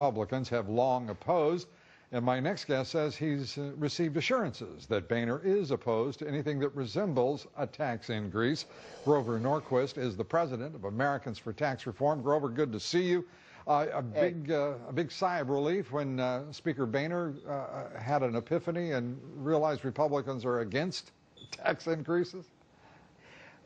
Republicans have long opposed. And my next guest says he's received assurances that Boehner is opposed to anything that resembles a tax increase. Grover Norquist is the president of Americans for Tax Reform. Grover, good to see you. A big sigh of relief when Speaker Boehner had an epiphany and realized Republicans are against tax increases?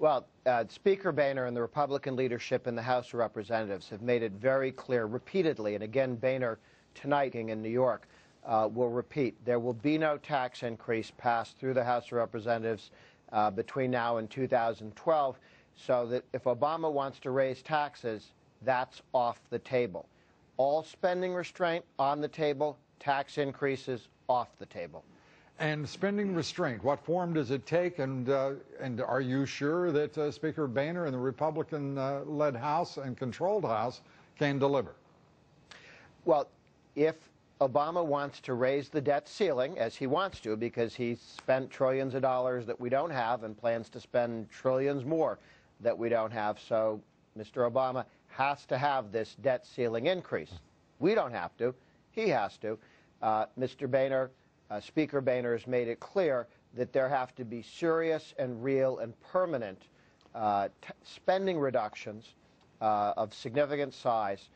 Well, Speaker Boehner and the Republican leadership in the House of Representatives have made it very clear repeatedly, and again Boehner tonight in New York will repeat, there will be no tax increase passed through the House of Representatives between now and 2012, so that if Obama wants to raise taxes, that's off the table. All spending restraint on the table, tax increases off the table. And spending restraint, what form does it take? And are you sure that Speaker Boehner and the Republican-led House and controlled House can deliver? Well, if Obama wants to raise the debt ceiling, as he wants to, because he's spent trillions of dollars that we don't have and plans to spend trillions more that we don't have, so Mr. Obama has to have this debt ceiling increase. We don't have to. He has to. Mr. Boehner, Speaker Boehner has made it clear that there have to be serious and real and permanent spending reductions of significant size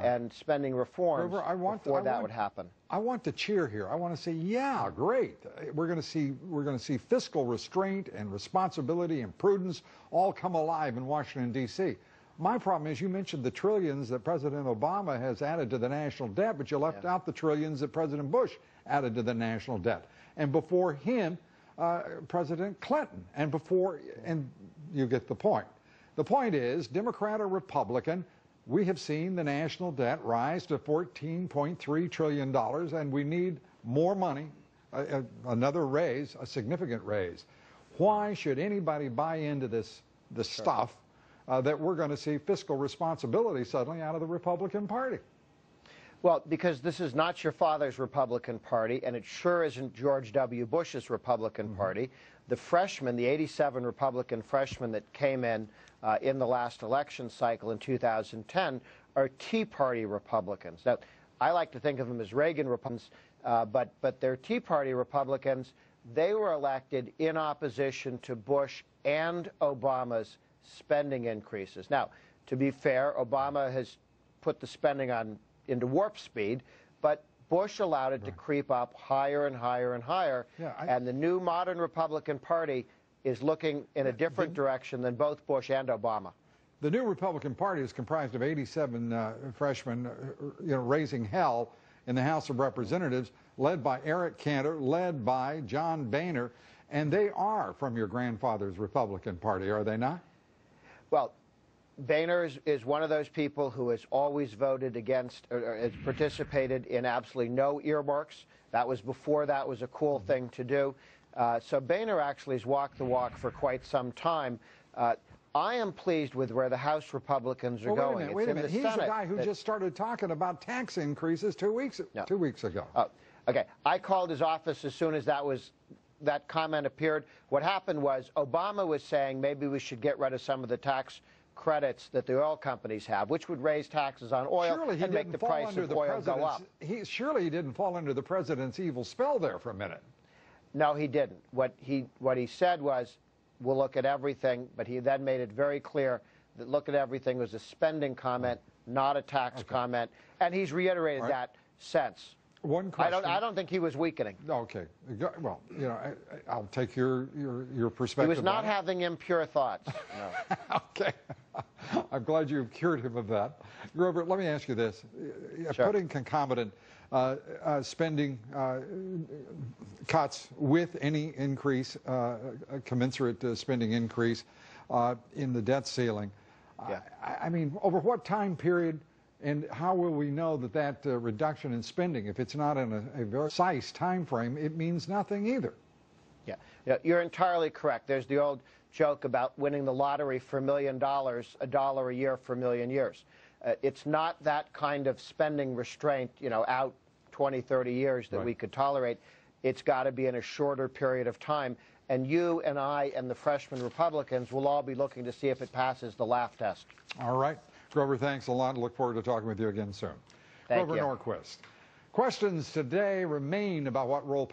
and spending reforms before that would happen. I want to cheer here. I want to say, yeah, great. We're going to see fiscal restraint and responsibility and prudence all come alive in Washington, D.C. My problem is you mentioned the trillions that President Obama has added to the national debt, but you left out the trillions that President Bush added to the national debt. And before him, President Clinton. And you get the point. The point is, Democrat or Republican, we have seen the national debt rise to $14.3 trillion, and we need more money, another raise, a significant raise. Why should anybody buy into this stuff that we're going to see fiscal responsibility suddenly out of the Republican Party? Well, because this is not your father's Republican Party, and it sure isn't George W. Bush's Republican Party. The freshmen, the 87 Republican freshmen that came in the last election cycle in 2010 are Tea Party Republicans. Now, I like to think of them as Reagan Republicans, but they're Tea Party Republicans. They were elected in opposition to Bush and Obama's spending increases. Now, to be fair, Obama has put the spending into warp speed, but Bush allowed it to creep up higher and higher and higher, and the new modern Republican Party is looking in a different direction than both Bush and Obama. The new Republican Party is comprised of 87 freshmen raising hell in the House of Representatives, led by Eric Cantor, led by John Boehner, and they are from your grandfather's Republican Party, are they not? Well, Boehner is one of those people who has always voted against or has participated in absolutely no earmarks. That was before that was a cool thing to do. So Boehner actually has walked the walk for quite some time. I am pleased with where the House Republicans are going. Wait a minute. He's the guy who just started talking about tax increases 2 weeks ago. Okay. I called his office as soon as that comment appeared. What happened was Obama was saying maybe we should get rid of some of the tax credits that the oil companies have, which would raise taxes on oil and make the price of oil go up. Surely he didn't fall under the president's evil spell there for a minute. No, he didn't. What he said was, we'll look at everything, but he then made it very clear that look at everything was a spending comment, not a tax comment, and he's reiterated that since. One question. I don't think he was weakening. Okay. Well, I'll take your perspective. He was not having impure thoughts. No. Okay. I'm glad you've cured him of that. Grover, let me ask you this. Sure. Putting concomitant spending cuts with any increase, commensurate spending increase in the debt ceiling, I mean, over what time period and how will we know that reduction in spending, if it's not in a very precise time frame, it means nothing either? Yeah, you're entirely correct. There's the old joke about winning the lottery for $1 million, $1 a year for a million years. It's not that kind of spending restraint, out 20, 30 years that we could tolerate. It's got to be in a shorter period of time. And you and I and the freshman Republicans will all be looking to see if it passes the laugh test. All right. Grover, thanks a lot. Look forward to talking with you again soon. Thank Grover you. Norquist. Questions today remain about what role